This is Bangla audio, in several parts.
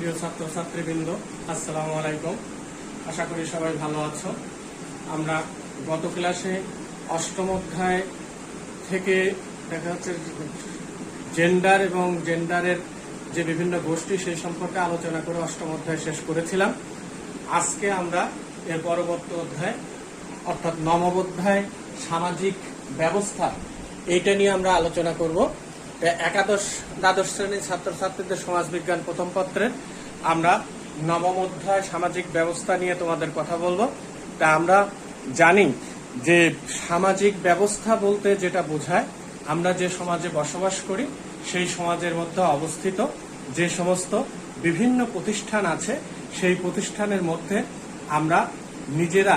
প্রিয় ছাত্রছাত্রীবৃন্দ, আসসালামু আলাইকুম। আশা করি সবাই ভালো আছো। আমরা গত ক্লাসে অষ্টম অধ্যায় থেকে দেখা যাচ্ছে জেন্ডার এবং জেন্ডারের যে বিভিন্ন গোষ্ঠী সেই সম্পর্কে আলোচনা করে অষ্টম অধ্যায় শেষ করেছিলাম। আজকে আমরা এর পরবর্তী অধ্যায় অর্থাৎ নবম অধ্যায় সামাজিক ব্যবস্থা, এইটা নিয়ে আমরা আলোচনা করব। একাদশ দ্বাদশ শ্রেণীর ছাত্রছাত্রীদের সমাজবিজ্ঞান প্রথম পত্রের আমরা নবম অধ্যায় সামাজিক ব্যবস্থা নিয়ে তোমাদের কথা বলবো। তা আমরা জানি যে সামাজিক ব্যবস্থা বলতে যেটা বোঝায়, আমরা যে সমাজে বসবাস করি সেই সমাজের মধ্যে অবস্থিত যে সমস্ত বিভিন্ন প্রতিষ্ঠান আছে, সেই প্রতিষ্ঠানের মধ্যে আমরা নিজেরা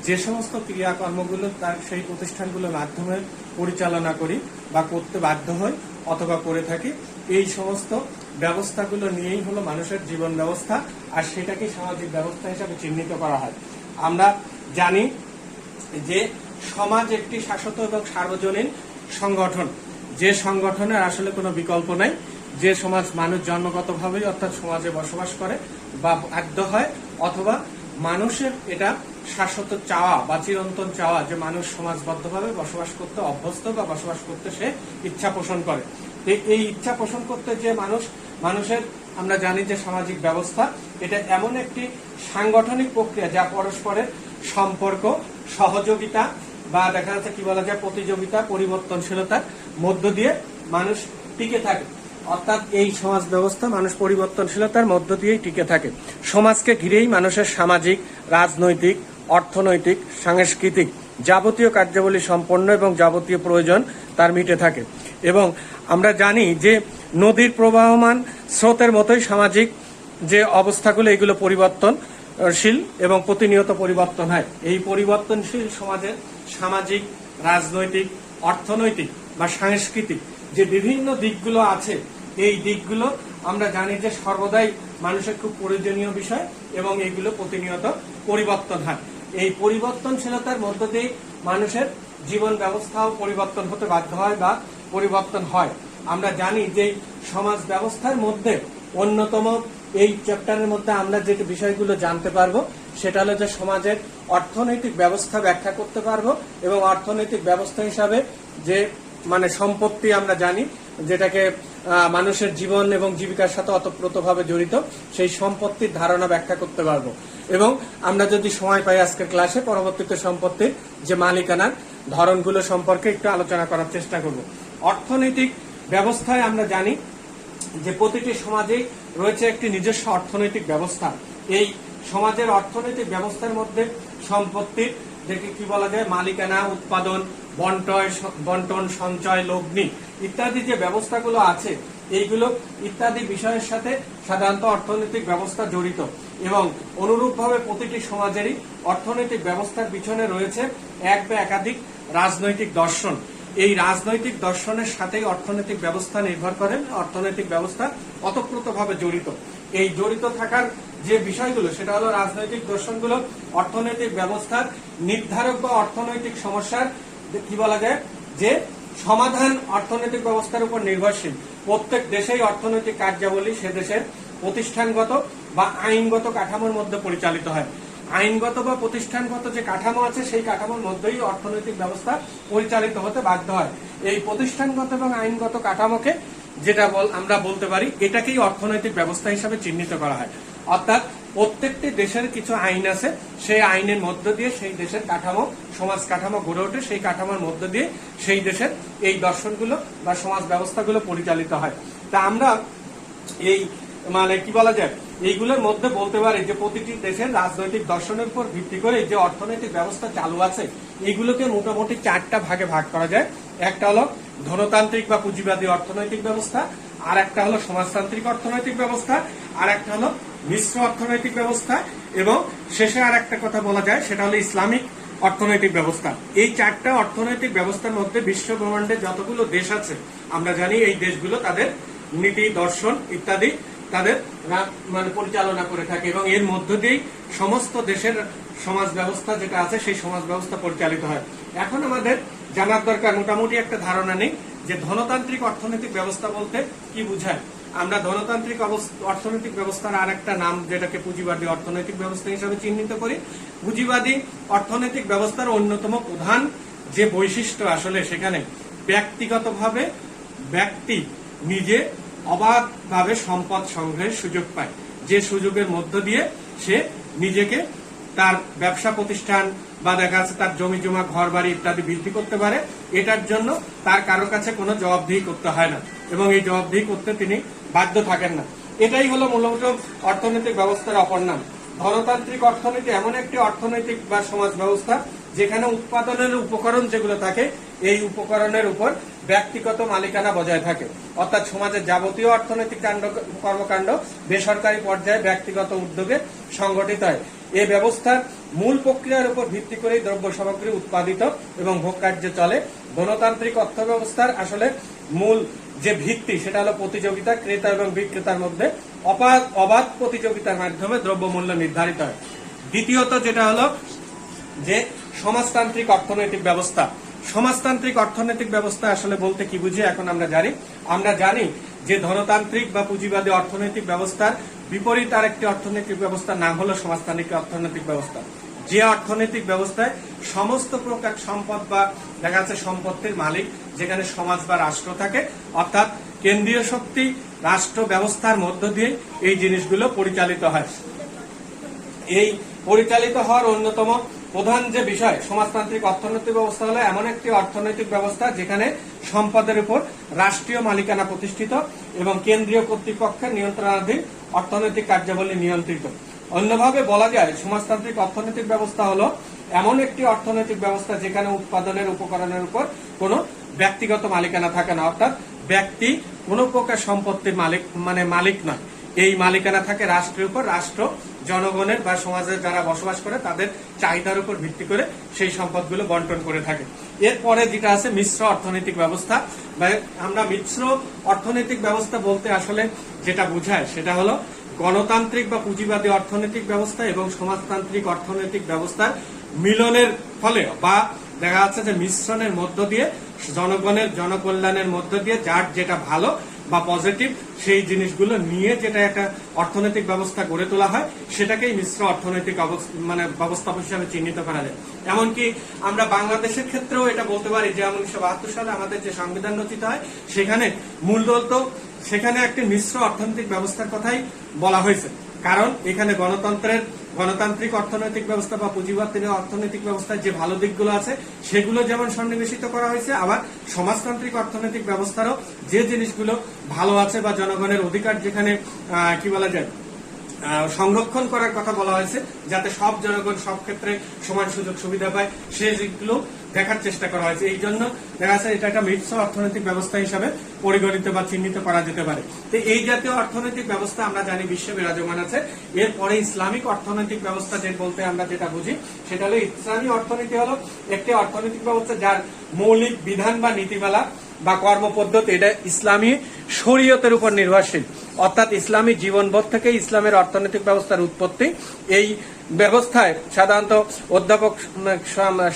যে সমস্ত ক্রিয়াকর্মগুলো তার সেই প্রতিষ্ঠানগুলোর মাধ্যমে পরিচালনা করি বা করতে বাধ্য হই অথবা করে থাকি, এই সমস্ত ব্যবস্থাগুলো নিয়েই হলো মানুষের জীবন ব্যবস্থা, আর সেটাকে সামাজিক ব্যবস্থা হিসাবে চিহ্নিত করা হয়। আমরা জানি যে সমাজ একটি শাশ্বত এবং সার্বজনীন সংগঠন, যে সংগঠনের আসলে কোনো বিকল্প নাই। যে সমাজ মানুষ জন্মগতভাবেই অর্থাৎ সমাজে বসবাস করে বা বাধ্য হয়, অথবা মানুষের এটা শাশ্বত চাওয়া বা চিরন্তন চাওয়া যে মানুষ সমাজবদ্ধভাবে বসবাস করতে অভ্যস্ত বা বসবাস করতে সে ইচ্ছা পোষণ করে। এই ইচ্ছা পোষণ করতে যে মানুষের আমরা জানি যে সামাজিক ব্যবস্থা এটা এমন একটি সাংগঠনিক প্রক্রিয়া যা পরস্পরের সম্পর্ক, সহযোগিতা বা দেখা যাচ্ছে কি বলা যায় প্রতিযোগিতা, পরিবর্তনশীলতার মধ্য দিয়ে মানুষ টিকে থাকে। অর্থাৎ এই সমাজ ব্যবস্থা মানুষ পরিবর্তনশীলতার মধ্য দিয়েই টিকে থাকে। সমাজকে ঘিরেই মানুষের সামাজিক, রাজনৈতিক, অর্থনৈতিক, সাংস্কৃতিক যাবতীয় কার্যাবলী সম্পন্ন এবং যাবতীয় প্রয়োজন তার মিটে থাকে। এবং আমরা জানি যে নদীর প্রবাহমান স্রোতের মতোই সামাজিক যে অবস্থাগুলো এগুলো পরিবর্তনশীল এবং প্রতিনিয়ত পরিবর্তন হয়। এই পরিবর্তনশীল সমাজের সামাজিক, রাজনৈতিক, অর্থনৈতিক বা সাংস্কৃতিক যে বিভিন্ন দিকগুলো আছে, এই দিকগুলো আমরা জানি যে সর্বদাই মানুষের খুব প্রয়োজনীয় বিষয় এবং এইগুলো প্রতিনিয়ত পরিবর্তন হয়। এই পরিবর্তনশীলতার মধ্য দিয়ে মানুষের জীবন ব্যবস্থাও পরিবর্তন হতে বাধ্য হয় বা পরিবর্তন হয়। আমরা জানি যে সমাজ ব্যবস্থার মধ্যে অন্যতম এই চ্যাপ্টারের মধ্যে আমরা যে বিষয়গুলো জানতে পারবো সেটা হলো যে সমাজের অর্থনৈতিক ব্যবস্থা ব্যাখ্যা করতে পারবো এবং অর্থনৈতিক ব্যবস্থা হিসাবে যে সম্পত্তি আমরা জানি যেটাকে মানুষের জীবন এবং জীবিকার সাথে ওতপ্রোতভাবে জড়িত, সেই সম্পত্তির ধারণা ব্যাখ্যা করতে পারবো। এবং আমরা যদি সময় পাই আজকের ক্লাসে পরবর্তীতে সম্পত্তির যে মালিকানার ধরনগুলো সম্পর্কে একটু আলোচনা করার চেষ্টা করব। অর্থনৈতিক ব্যবস্থায় আমরা জানি যে প্রতিটি সমাজেই রয়েছে একটি নিজস্ব অর্থনৈতিক ব্যবস্থা। এই সমাজের অর্থনৈতিক ব্যবস্থার মধ্যে সম্পত্তির যেটি কি বলা যায় মালিকানা, উৎপাদন, বন্টন, সঞ্চয়, লগ্নি ইত্যাদি যে ব্যবস্থাগুলো আছে, এইগুলো ইত্যাদি বিষয়ের সাথে সাধারণত অর্থনৈতিক ব্যবস্থা জড়িত। এবং অনুরূপভাবে প্রতিটি সমাজেরই অর্থনৈতিক ব্যবস্থার পিছনে রয়েছে এক বা একাধিক রাজনৈতিক দর্শন। এই রাজনৈতিক দর্শনের সাথেই অর্থনৈতিক ব্যবস্থা নির্ভর করেন, অর্থনৈতিক ব্যবস্থা ওতপ্রোতভাবে জড়িত। এই জড়িত থাকার যে বিষয়গুলো সেটা হলো রাজনৈতিক দর্শনগুলো অর্থনৈতিক ব্যবস্থার নির্ধারক বা অর্থনৈতিক সমস্যার কি বলা যায় যে সমাধান অর্থনৈতিক ব্যবস্থার উপর নির্ভরশীল। প্রত্যেক দেশেই অর্থনৈতিক কার্যাবলী সে দেশের প্রতিষ্ঠানগত বা আইনগত কাঠামোর মধ্যে পরিচালিত হয়। আইনগত বা প্রতিষ্ঠানগত যে কাঠামো আছে সেই কাঠামোর মধ্যেই অর্থনৈতিক ব্যবস্থা পরিচালিত হতে বাধ্য হয়। এই প্রতিষ্ঠানগত এবং আইনগত কাঠামোকে যেটা আমরা বলতে পারি এটাকেই অর্থনৈতিক ব্যবস্থা হিসাবে চিহ্নিত করা হয়। অর্থাৎ প্রত্যেকটি দেশের কিছু আইন আছে, সেই আইনের মধ্য দিয়ে সেই দেশের কাঠামো, সমাজ কাঠামো গড়ে ওঠে, সেই কাঠামোর মধ্য দিয়ে সেই দেশের এই দর্শনগুলো বা সমাজ ব্যবস্থাগুলো পরিচালিত হয়। তা আমরা এই কি বলা যায় এইগুলোর মধ্যে বলতে পারি যে প্রতিটি দেশের রাজনৈতিক দর্শনের উপর ভিত্তি করে যে অর্থনৈতিক ব্যবস্থা চালু আছে এইগুলোকে মোটামুটি চারটা ভাগে ভাগ করা যায়। একটা হলো ধনতান্ত্রিক বা পুঁজিবাদী অর্থনৈতিক ব্যবস্থা, আর একটা হলো সমাজতান্ত্রিক অর্থনৈতিক ব্যবস্থা, আর একটা হলো মিশ্র অর্থনৈতিক ব্যবস্থা, এবং শেষে আর একটা কথা বলা যায় সেটা হলো ইসলামিক অর্থনৈতিক ব্যবস্থা। এই চারটা অর্থনৈতিক ব্যবস্থার মধ্যে বিশ্ব ব্রহ্মাণ্ডে যতগুলো দেশ আছে আমরা জানি এই দেশগুলো তাদের নীতি, দর্শন ইত্যাদি তাদের পরিচালনা করে থাকে এবং এর মধ্য দিয়েই সমস্ত দেশের সমাজ ব্যবস্থা যেটা আছে সেই সমাজ ব্যবস্থা পরিচালিত হয়। এখন আমাদের জানার দরকার মোটামুটি একটা ধারণা নেই যে ধনতান্ত্রিক অর্থনৈতিক ব্যবস্থা বলতে কি বোঝায়। আমরা ধনতান্ত্রিক অর্থনৈতিক ব্যবস্থার আর একটা নাম যেটাকে পুঁজিবাদী অর্থনৈতিক ব্যবস্থা হিসাবে চিহ্নিত করি। পুঁজিবাদী অর্থনৈতিক ব্যবস্থার অন্যতম প্রধান যে বৈশিষ্ট্য আসলে সেখানে ব্যক্তিগতভাবে ব্যক্তি নিজে অবাধভাবে সম্পদ সংগ্রহের সুযোগ পায়, যে সুযোগের মধ্য দিয়ে সে নিজেকে তার ব্যবসা প্রতিষ্ঠান বা দেখা যাচ্ছে তার জমি জমা ঘর বাড়ি ইত্যাদি বৃদ্ধি করতে পারে। এটার জন্য তার কারোর কাছে কোনো জবাবদিহি করতে হয় না এবং এই জবাবদিহি করতে তিনি বাধ্য থাকেন না। এটাই হলো মূলত অর্থনৈতিক ব্যবস্থার অপর নাম। ধনতান্ত্রিক অর্থনীতি এমন একটি অর্থনৈতিক বা সমাজ ব্যবস্থা যেখানে উৎপাদনের উপকরণ যেগুলো থাকে এই উপকরণের উপর ব্যক্তিগত মালিকানা বজায় থাকে, অর্থাৎ সমাজের যাবতীয় অর্থনৈতিক কর্মকাণ্ড বেসরকারি পর্যায়ে ব্যক্তিগত উদ্যোগে সংগঠিত হয়। এই ব্যবস্থার মূল প্রক্রিয়ার উপর ভিত্তি করেই দ্রব্য সামগ্রী উৎপাদিত এবং ভোগ কার্য চলে। গণতান্ত্রিক অর্থ ব্যবস্থার আসলে মূল যে ভিত্তি সেটা হলো প্রতিযোগিতা, ক্রেতা এবং বিক্রেতার মধ্যে অবাধ প্রতিযোগিতার মাধ্যমে দ্রব্যমূল্য নির্ধারিত হয়। দ্বিতীয়ত যেটা হলো যে সমাজতান্ত্রিক অর্থনৈতিক ব্যবস্থা। সমাজতান্ত্রিক অর্থনৈতিক ব্যবস্থা আসলে বলতে কি বুঝি এখন আমরা জানি যে ধনতান্ত্রিক বা পুঁজিবাদী অর্থনৈতিক ব্যবস্থার বিপরীত আরেকটি অর্থনৈতিক ব্যবস্থার নাম হলো সমাজতান্ত্রিক অর্থনৈতিক ব্যবস্থা, যে অর্থনৈতিক ব্যবস্থায় সমস্ত প্রকার সম্পদ বা দেখা যাচ্ছে সম্পত্তির মালিক যেখানে সমাজ বা রাষ্ট্র থাকে, অর্থাৎ কেন্দ্রীয় শক্তি রাষ্ট্র ব্যবস্থার মধ্য দিয়ে এই জিনিসগুলো পরিচালিত হয়। এই পরিচালিত হওয়ার অন্যতম প্রধান যে বিষয় সমাজতান্ত্রিক অর্থনৈতিক ব্যবস্থা হলো এমন একটি অর্থনৈতিক ব্যবস্থা যেখানে সম্পদের উপর রাষ্ট্রীয় মালিকানা প্রতিষ্ঠিত এবং কেন্দ্রীয় কর্তৃপক্ষের নিয়ন্ত্রণাধীন অর্থনৈতিক কার্যাবলী নিয়ন্ত্রিত। অন্যভাবে বলা যায় সমাজতান্ত্রিক অর্থনৈতিক ব্যবস্থা হলো এমন একটি অর্থনৈতিক ব্যবস্থা যেখানে উৎপাদনের উপকরণের উপর কোনো ব্যক্তিগত মালিকানা থাকে না, অর্থাৎ ব্যক্তি কোনো প্রকার সম্পত্তির মালিক নয়। এই মালিকানা থাকে রাষ্ট্রের উপর, রাষ্ট্র জনগণের বা সমাজের যারা বসবাস করে তাদের চাহিদার উপর ভিত্তি করে সেই সম্পদগুলো বন্টন করে থাকে। এরপরে যেটা আছে মিশ্র অর্থনৈতিক ব্যবস্থা, বা আমরা মিশ্র অর্থনৈতিক ব্যবস্থা বলতে আসলে যেটা বোঝায় সেটা হলো গণতান্ত্রিক বা পুঁজিবাদী অর্থনৈতিক ব্যবস্থা এবং সমাজতান্ত্রিক অর্থনৈতিক ব্যবস্থার মিলনের ফলে বা দেখা যাচ্ছে যে মিশ্রণের মধ্য দিয়ে জনগণের জনকল্যাণের মধ্য দিয়ে যার যেটা ভালো বা পজিটিভ সেই জিনিসগুলো নিয়ে যেটা একটা অর্থনৈতিক ব্যবস্থা গড়ে তোলা হয় সেটাকেই মিশ্র অর্থনৈতিক ব্যবস্থা হিসাবে চিহ্নিত করা যায়। এমনকি আমরা বাংলাদেশের ক্ষেত্রেও এটা বলতে পারি যে 1972 সালে আমাদের যে সংবিধান রচিত হয় সেখানে মূলত সেখানে একটি মিশ্র অর্থনৈতিক ব্যবস্থার কথাই বলা হয়েছে, কারণ এখানে গণতান্ত্রিক অর্থনৈতিক ব্যবস্থা বা পুঁজিবাদী অর্থনৈতিক ব্যবস্থার যে ভালো দিকগুলো আছে সেগুলো যেমন সন্নিবেশিত করা হয়েছে, আবার সমাজতান্ত্রিক অর্থনৈতিক ব্যবস্থারও যে জিনিসগুলো ভালো আছে বা জনগণের অধিকার যেখানে কি বলা যায় সংরক্ষণ করার কথা বলা হয়েছে যাতে সব জনগণ সব ক্ষেত্রে সমান সুযোগ সুবিধা পায় সেগুলো দেখার চেষ্টা করা হয়েছে। এই জন্য দেখা যাচ্ছে এটা একটা মিশ্র অর্থনৈতিক ব্যবস্থা হিসাবে পরিগণিত বা চিহ্নিত করা যেতে পারে। তো এই জাতীয় অর্থনৈতিক ব্যবস্থা আমরা জানি বিশ্বে বিরাজমান আছে। এরপরে ইসলামিক অর্থনৈতিক ব্যবস্থা যে বলতে আমরা যেটা বুঝি সেটা হলো ইসলামী অর্থনীতি হলো একটি অর্থনৈতিক ব্যবস্থা যার মৌলিক বিধান বা নীতিমালা বা কর্মপদ্ধতি এটা ইসলামী শরীয়তের উপর নির্ভরশীল, অর্থাৎ ইসলামী জীবনবোধ থেকে ইসলামের অর্থনৈতিক ব্যবস্থার উৎপত্তি। এই ব্যবস্থায় সাধারণত অধ্যাপক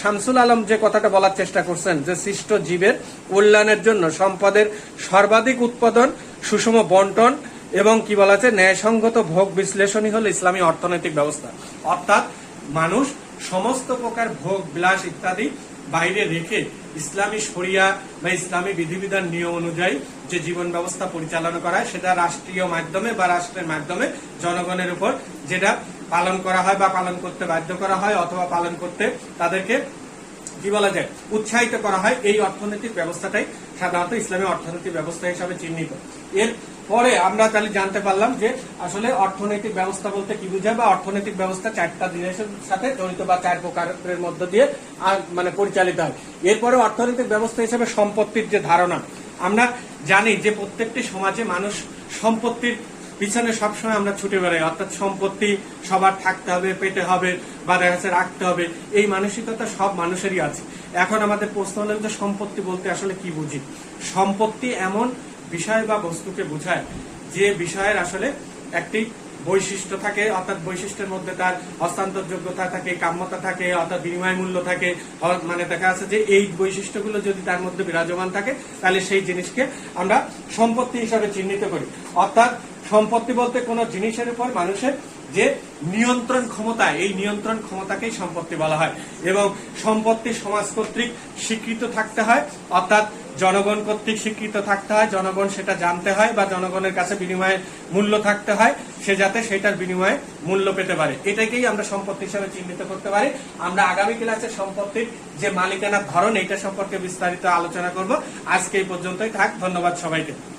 শামসুল আলম যে কথাটা বলার চেষ্টা করছেন যে সৃষ্ট জীবের কল্যাণের জন্য সম্পদের সর্বাধিক উৎপাদন, সুষম বন্টন এবং কি বলা আছে ন্যায়সঙ্গত ভোগ বিশ্লেষণই হল ইসলামী অর্থনৈতিক ব্যবস্থা। অর্থাৎ মানুষ সমস্ত প্রকার ভোগ বিলাস ইত্যাদি বাইরে রেখে ইসলামী শরিয়া বা ইসলামী বিধিবিধান নিয়ম অনুযায়ী যে জীবন ব্যবস্থা পরিচালনা করা হয় সেটা রাষ্ট্রীয় মাধ্যমে বা রাষ্ট্রের মাধ্যমে জনগণের উপর যেটা পালন করা হয় বা পালন করতে বাধ্য করা হয় অথবা পালন করতে তাদেরকে কি বলা যায় উৎসাহিত করা হয়। এই অর্থনৈতিক ব্যবস্থাটাই সাধারণত ইসলামী অর্থনৈতিক ব্যবস্থা হিসাবে চিহ্নিত। এর পরে আমরা তাহলে জানতে পারলাম যে আসলে অর্থনৈতিক ব্যবস্থা বলতে কি বোঝায় বা অর্থনৈতিক ব্যবস্থা চারটা জিনিসের সাথে জড়িত বা চার প্রকারের মধ্য দিয়ে পরিচালিত হয়। এরপরে অর্থনৈতিক ব্যবস্থা হিসেবে সম্পত্তির যে ধারণা, আমরা জানি যে প্রত্যেকটি সমাজে মানুষ সম্পত্তির পিছনে সবসময় আমরা ছুটে বেড়াই, অর্থাৎ সম্পত্তি সবার থাকতে হবে, পেতে হবে বা দেখা যাচ্ছে রাখতে হবে, এই মানসিকতা সব মানুষেরই আছে। এখন আমাদের প্রশ্ন হলো যে সম্পত্তি বলতে আসলে কি বুঝি। সম্পত্তি এমন বিষয় বা বস্তুকে বোঝায় যে বিষয়ের আসলে একটি বৈশিষ্ট্য থাকে, অর্থাৎ বৈশিষ্ট্যের মধ্যে তার হস্তান্তরযোগ্যতা থাকে, কাম্যতা থাকে, অর্থাৎ বিনিময় মূল্য থাকে, মানে দেখা যাচ্ছে যে এই বৈশিষ্ট্যগুলো যদি তার মধ্যে বিরাজমান থাকে তাহলে সেই জিনিসকে আমরা সম্পত্তি হিসাবে চিহ্নিত করি। অর্থাৎ সম্পত্তি বলতে কোনো জিনিসের উপর মানুষের যে নিয়ন্ত্রণ ক্ষমতা, এই নিয়ন্ত্রণ ক্ষমতাকেই সম্পত্তি বলা হয়। এবং সম্পত্তি সমাজ কর্তৃক স্বীকৃত থাকতে হয়, অর্থাৎ জনগণ কর্তৃক স্বীকৃত থাকতে হয়, জনগণ সেটা জানতে হয় বা জনগণের কাছে বিনিময়ের মূল্য থাকতে হয়, সে যাতে সেটার বিনিময়ে মূল্য পেতে পারে। এটাকেই আমরা সম্পত্তি হিসাবে চিহ্নিত করতে পারি। আমরা আগামী ক্লাসে সম্পত্তির যে মালিকানার ধরন, এটা সম্পর্কে বিস্তারিত আলোচনা করব। আজকে এই পর্যন্তই থাক। ধন্যবাদ সবাইকে।